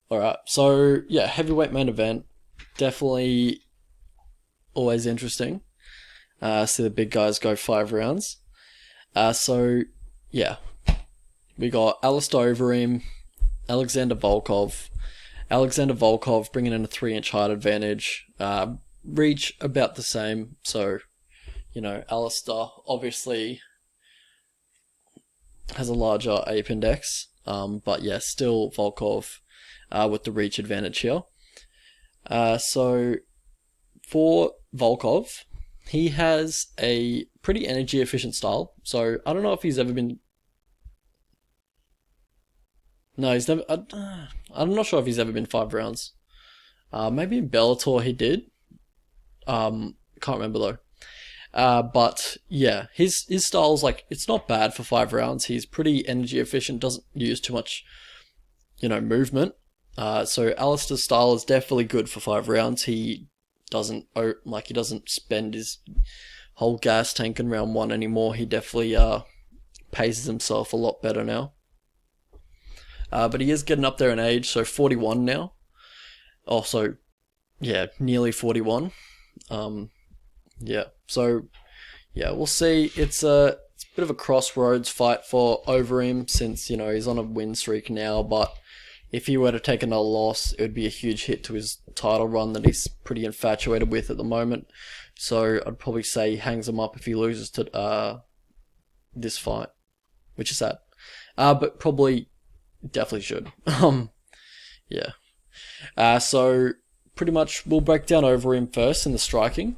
Alright, so yeah, heavyweight main event. Definitely always interesting. See the big guys go 5 rounds. So yeah, we got Alistair Overeem, Alexander Volkov. Alexander Volkov bringing in a 3-inch height advantage. Reach about the same. So, Alistair obviously has a larger ape index. But yeah, still Volkov with the reach advantage here. So for Volkov, he has a pretty energy efficient style. So I don't know if he's ever been. No, he's never. I'm not sure if he's ever been 5 rounds. Maybe in Bellator he did. Can't remember though. But yeah, his style's like it's not bad for 5 rounds. He's pretty energy efficient. Doesn't use too much, movement. So Alistair's style is definitely good for 5 rounds. He doesn't spend his whole gas tank in round one anymore. He definitely paces himself a lot better now. But he is getting up there in age, so 41 now. Also, yeah, nearly 41. Yeah, so yeah, we'll see. It's a bit of a crossroads fight for Overeem since he's on a win streak now, but if he were to take another loss, it would be a huge hit to his title run that he's pretty infatuated with at the moment. So I'd probably say he hangs him up if he loses to this fight, which is sad. But probably definitely should. Yeah. So pretty much we'll break down Overeem first in the striking.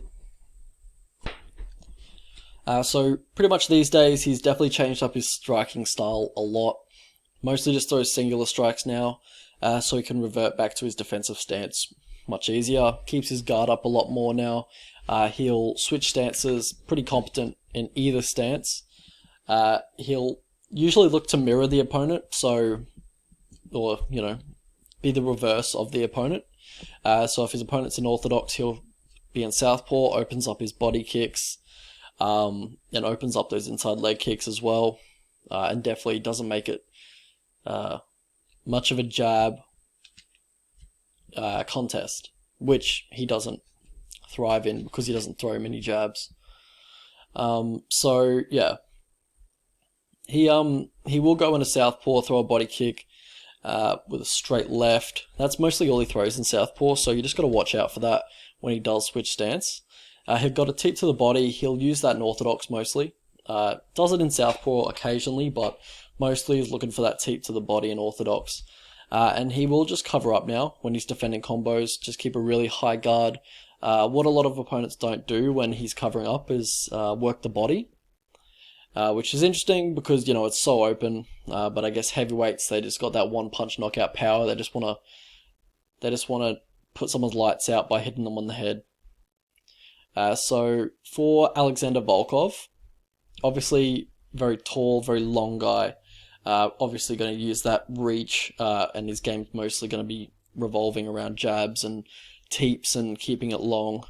So pretty much these days he's definitely changed up his striking style a lot. Mostly just throws singular strikes now, so he can revert back to his defensive stance much easier. Keeps his guard up a lot more now. He'll switch stances, pretty competent in either stance. He'll usually look to mirror the opponent, or be the reverse of the opponent. So if his opponent's in orthodox, he'll be in southpaw, opens up his body kicks, and opens up those inside leg kicks as well, and definitely doesn't make it much of a jab contest, which he doesn't thrive in because he doesn't throw many jabs. So yeah, he will go in a southpaw, throw a body kick with a straight left. That's mostly all he throws in southpaw, so you just got to watch out for that when he does switch stance. He'll got a tip to the body. He'll use that in orthodox mostly. Does it in southpaw occasionally, but mostly he's looking for that teep to the body in orthodox. And he will just cover up now when he's defending combos, just keep a really high guard. What a lot of opponents don't do when he's covering up is work the body, which is interesting because, it's so open. But I guess heavyweights, they just got that one punch knockout power. They just want to put someone's lights out by hitting them on the head. So for Alexander Volkov, obviously very tall, very long guy. Obviously going to use that reach, and his game's mostly going to be revolving around jabs and teeps and keeping it long.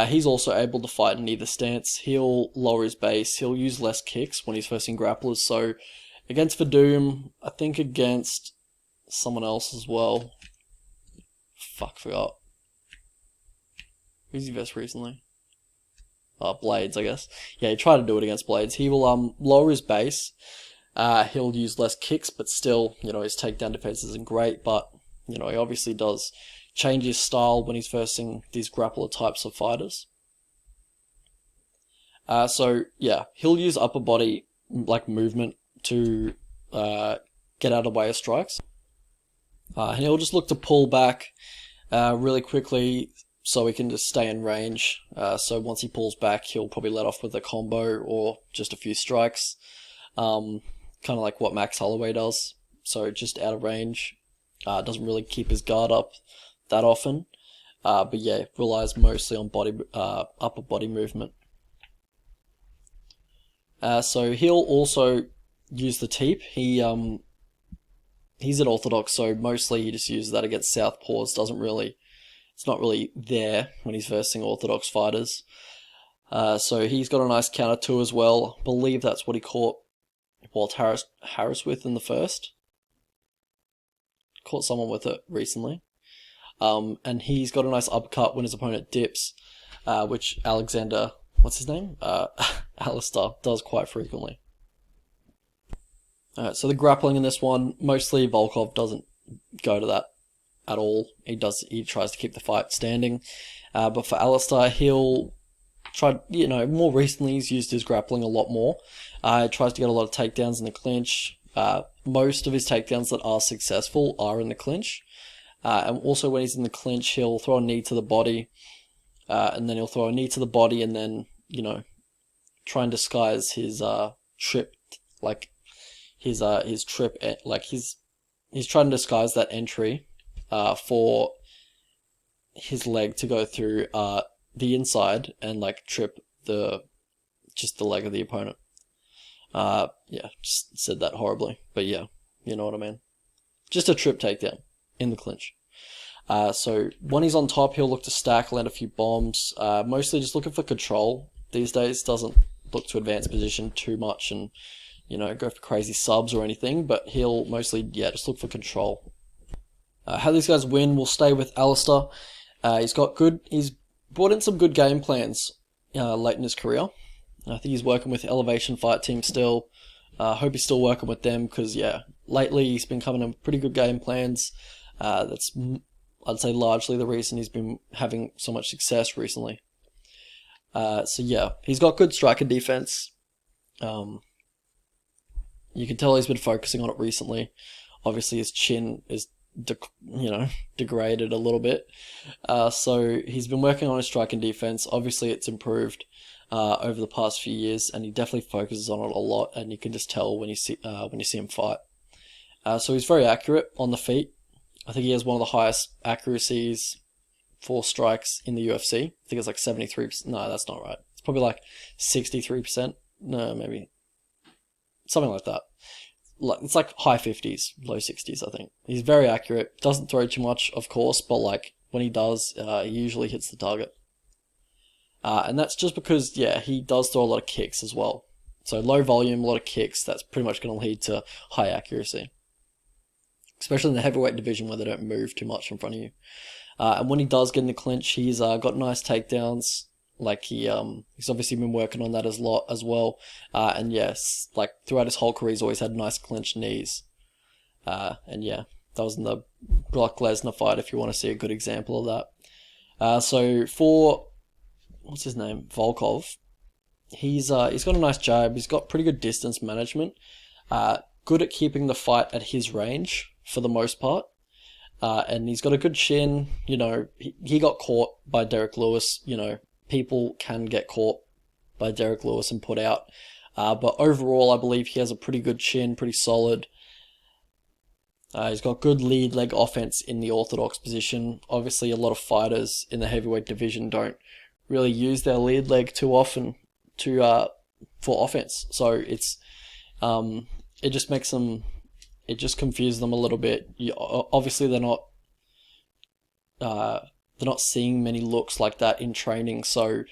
He's also able to fight in either stance. He'll lower his base. He'll use less kicks when he's facing grapplers. So against Verdum, I think against someone else as well. Forgot. Who's he versed recently? Blades, I guess. Yeah, he tried to do it against Blades. He will lower his base. He'll use less kicks, but still, his takedown defense isn't great. But he obviously does change his style when he's facing these grappler types of fighters. So yeah, he'll use upper body movement to get out of the way of strikes. And he'll just look to pull back really quickly so he can just stay in range. So once he pulls back, he'll probably let off with a combo or just a few strikes. Kind of like what Max Holloway does. So just out of range. Doesn't really keep his guard up that often. But yeah, relies mostly on upper body movement. So he'll also use the teep. He's an orthodox, so mostly he just uses that against southpaws. It's not really there when he's versing orthodox fighters. So he's got a nice counter too as well. I believe that's what he caught Walt Harris with in the first. caught someone with it recently. And he's got a nice uppercut when his opponent dips, which Alexander, what's his name? Alistair does quite frequently. Alright, so the grappling in this one, mostly Volkov doesn't go to that at all. He tries to keep the fight standing. But for Alistair, he'll try, more recently he's used his grappling a lot more. He tries to get a lot of takedowns in the clinch. Most of his takedowns that are successful are in the clinch. And also when he's in the clinch, he'll throw a knee to the body, and then he'll throw a knee to the body and then, try and disguise his trip, like his trip, like he's trying to disguise that entry for his leg to go through the inside and like trip just the leg of the opponent. Just said that horribly, but yeah, you know what I mean. Just a trip takedown in the clinch. So when he's on top, he'll look to stack, land a few bombs. Mostly just looking for control these days. Doesn't look to advance position too much and go for crazy subs or anything. But he'll mostly just look for control. How these guys win, we'll stay with Alistair. He's brought in some good game plans late in his career. I think he's working with Elevation Fight Team still. Hope he's still working with them because, lately he's been coming in with pretty good game plans. That's, I'd say, largely the reason he's been having so much success recently. He's got good striker defense. You can tell he's been focusing on it recently. Obviously, his chin is degraded a little bit. So he's been working on his striking defense. Obviously, it's improved over the past few years, and he definitely focuses on it a lot. And you can just tell when you see him fight. So he's very accurate on the feet. I think he has one of the highest accuracies for strikes in the UFC. I think it's like 73%. No, that's not right. It's probably like 63%. No, maybe something like that. It's like high 50s, low 60s, I think. He's very accurate. Doesn't throw too much, of course, but like when he does, he usually hits the target. And that's just because, he does throw a lot of kicks as well. So low volume, a lot of kicks, that's pretty much going to lead to high accuracy. Especially in the heavyweight division where they don't move too much in front of you. And when he does get in the clinch, he's got nice takedowns. Like he's obviously been working on that as well. And yes, like throughout his whole career, he's always had nice clinch knees. That was in the Brock Lesnar fight. If you want to see a good example of that. So for what's his name, Volkov, he's got a nice jab. He's got pretty good distance management. Good at keeping the fight at his range for the most part. And he's got a good chin. He got caught by Derek Lewis. People can get caught by Derek Lewis and put out. But overall, I believe he has a pretty good chin, pretty solid. He's got good lead leg offense in the orthodox position. Obviously, a lot of fighters in the heavyweight division don't really use their lead leg too often for offense. So it's it just makes them, it just confuses them a little bit. Obviously, they're not seeing many looks like that in training, so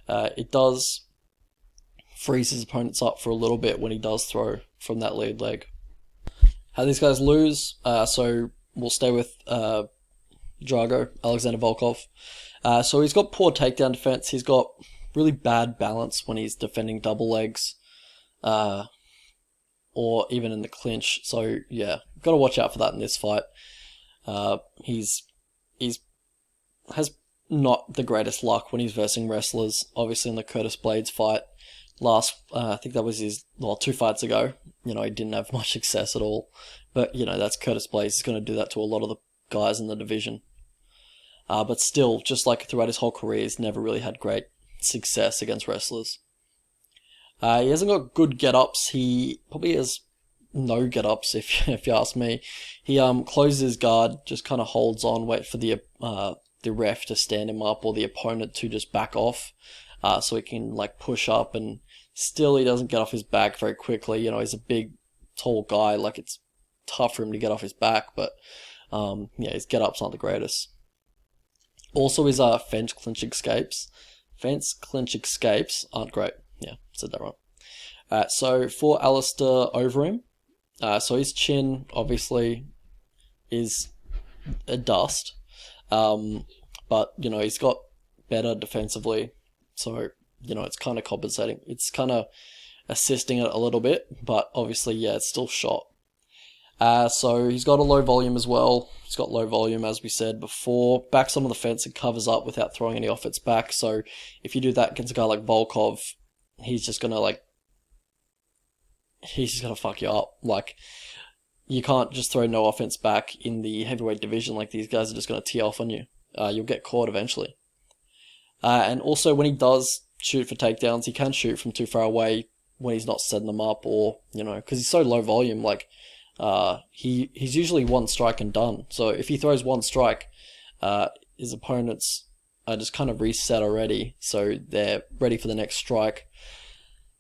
it does freeze his opponents up for a little bit when he does throw from that lead leg. How these guys lose, so we'll stay with Drago, Alexander Volkov. So he's got poor takedown defense. He's got really bad balance when he's defending double legs, or even in the clinch. So got to watch out for that in this fight. He's has not the greatest luck when he's versing wrestlers. Obviously in the Curtis Blades fight I think that was 2 fights ago, he didn't have much success at all. But, that's Curtis Blades. He's going to do that to a lot of the guys in the division. But still, just like throughout his whole career, he's never really had great success against wrestlers. He hasn't got good get-ups. He probably has no get-ups, if you ask me. He closes his guard, just kind of holds on, wait for the ref to stand him up or the opponent to just back off, so he can push up, and still he doesn't get off his back very quickly. He's a big, tall guy. It's tough for him to get off his back, but his get-ups aren't the greatest. Also, his fence clinch escapes aren't great. Yeah, said that wrong. So for Alistair Overeem, so his chin obviously is a dust. But, you know, he's got better defensively. So, you know, it's kind of compensating. It's kind of assisting it a little bit. But obviously, yeah, it's still shot. So he's got a low volume as well. He's got low volume, as we said before. Backs onto the fence and covers up without throwing any offense back. So if you do that against a guy like Volkov, he's just going to fuck you up. Like, you can't just throw no offense back in the heavyweight division. Like, these guys are just going to tee off on you. You'll get caught eventually. And also, when he does shoot for takedowns, he can shoot from too far away when he's not setting them up, or, you know, because he's so low volume. Like, he's usually one strike and done. So if he throws one strike, his opponents are just kind of reset already, so they're ready for the next strike.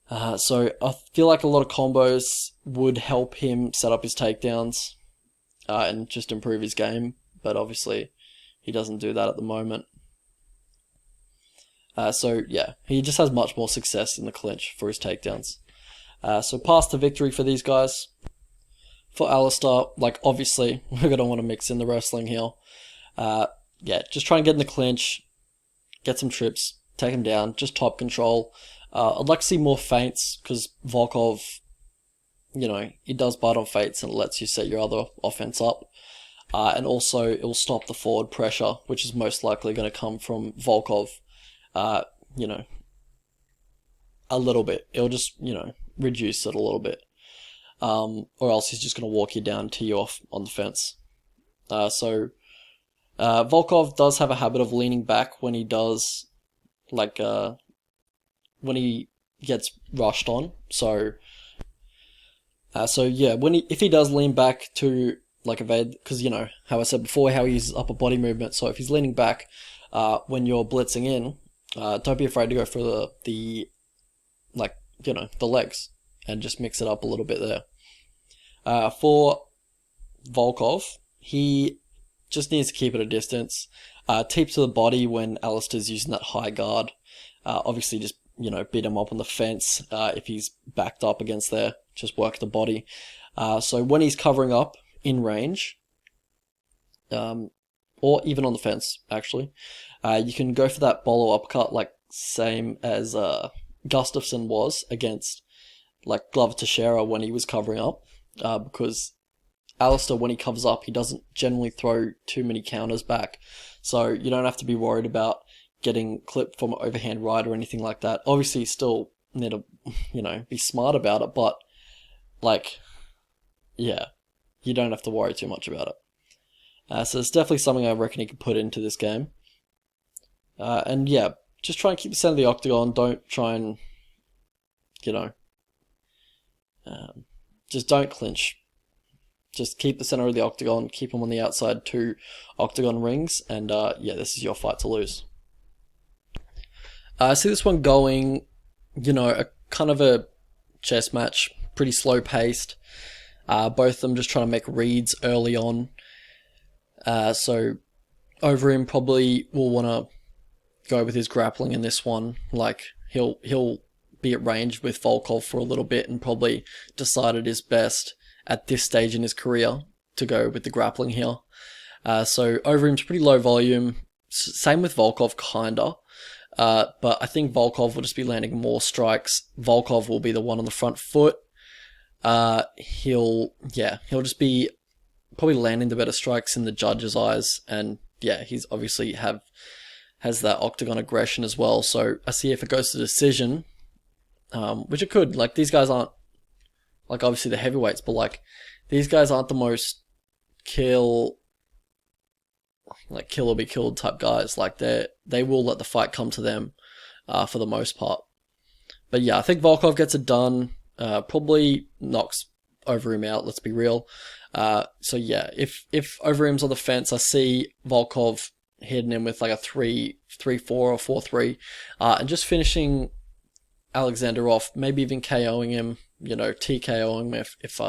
So I feel like a lot of combos would help him set up his takedowns and just improve his game, but obviously he doesn't do that at the moment. So yeah, he just has much more success in the clinch for his takedowns. So path to victory for these guys. For Alistair, like, obviously we're going to want to mix in the wrestling here. Yeah, just try and get in the clinch, get some trips, take him down, just top control. I'd like to see more feints, because Volkov, you know, he does bite on feints and it lets you set your other offense up. And also, it will stop the forward pressure, which is most likely going to come from Volkov, you know, a little bit. It'll just, you know, reduce it a little bit. Or else he's just going to walk you down, tee you off on the fence. So Volkov does have a habit of leaning back when he does, like, when he gets rushed on. So yeah, if he does lean back to, like, evade, because, you know, how I said before, how he uses upper body movement. So if he's leaning back, when you're blitzing in, don't be afraid to go for the like, you know, the legs, and just mix it up a little bit there. For Volkov, he just needs to keep it a distance. Teep to the body when Alistair's using that high guard. Obviously, just, you know, beat him up on the fence. If he's backed up against there, just work the body. So when he's covering up in range, or even on the fence, actually, you can go for that bolo uppercut, like same as Gustafsson was against, like, Glover Teixeira when he was covering up, because Alistair, when he covers up, he doesn't generally throw too many counters back, so you don't have to be worried about getting clipped from an overhand right or anything like that. Obviously, you still need to, you know, be smart about it, but, like, yeah, you don't have to worry too much about it. So it's definitely something I reckon he could put into this game. And yeah, just try and keep the center of the octagon. Don't try and, you know, just don't clinch. Just keep the center of the octagon, keep them on the outside 2 octagon rings, and yeah, this is your fight to lose. I see this one going, you know, a kind of a chess match, pretty slow paced. Both of them just trying to make reads early on. So Overeem probably will want to go with his grappling in this one. Like, he'll be at range with Volkov for a little bit and probably decide it is best at this stage in his career to go with the grappling here. So Overeem's pretty low volume. Same with Volkov, kinda. But I think Volkov will just be landing more strikes. Volkov will be the one on the front foot. He'll just be probably landing the better strikes in the judge's eyes, and yeah, he's obviously has that octagon aggression as well. So I see if it goes to decision, which it could. Like, these guys aren't, like, obviously the heavyweights, but, like, these guys aren't the most kill or be killed type guys. Like, they will let the fight come to them for the most part. But yeah, I think Volkov gets it done. Probably knocks Overeem out, let's be real. So yeah, if Overeem's on the fence, I see Volkov hitting him with like a 3-4 or 4-3, and just finishing Alexander off, maybe even KOing him, you know, TKOing him if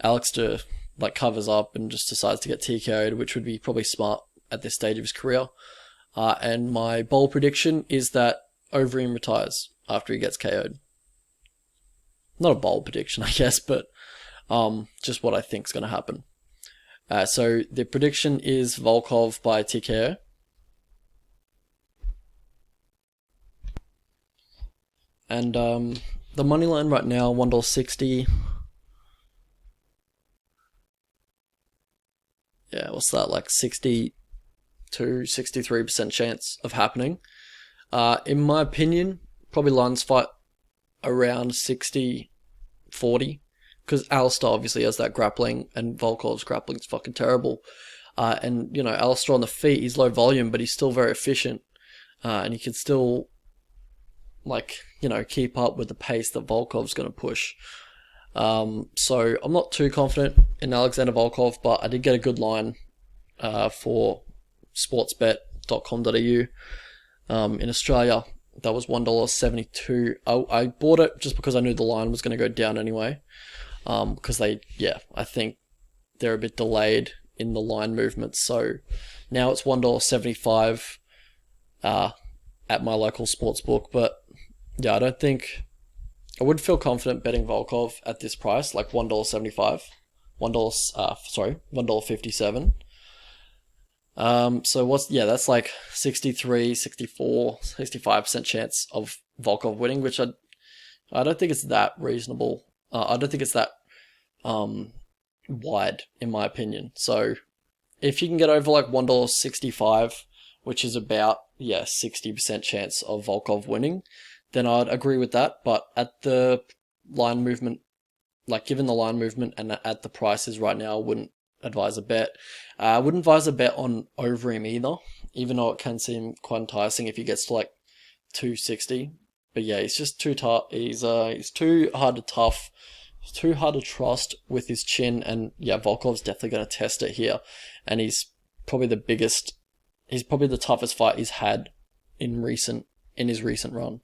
Alistair, like, covers up and just decides to get TKO'd, which would be probably smart at this stage of his career. And my bold prediction is that Overeem retires after he gets KO'd. Not a bold prediction, I guess, but just what I think is going to happen. So the prediction is Volkov by TKO. And the money line right now, $1.60. Yeah, what's that, like 63% chance of happening. In my opinion, probably lines fight around 60-40, because Alistair obviously has that grappling, and Volkov's grappling is fucking terrible. And, Alistair on the feet, he's low volume, but he's still very efficient. And he can still, keep up with the pace that Volkov's going to push. So I'm not too confident in Alexander Volkov, but I did get a good line for sportsbet.com.au in Australia. That was $1.72. I bought it just because I knew the line was going to go down anyway. Because I think they're a bit delayed in the line movements. So now it's $1.75 at my local sportsbook. But yeah, I would feel confident betting Volkov at this price, like $1.75, $1.57. So that's like 63, 64, 65% chance of Volkov winning, which I don't think it's that reasonable. I don't think it's that wide, in my opinion. So if you can get over like $1.65, which is about 60% chance of Volkov winning, then I'd agree with that. But at the line movement, given the line movement and at the prices right now, I wouldn't advise a bet. I wouldn't advise a bet on Overeem either, even though it can seem quite enticing if he gets to like 260. But yeah, he's just too tough. He's too hard to trust with his chin, and Volkov's definitely going to test it here. And he's probably the toughest fight he's had in his recent run.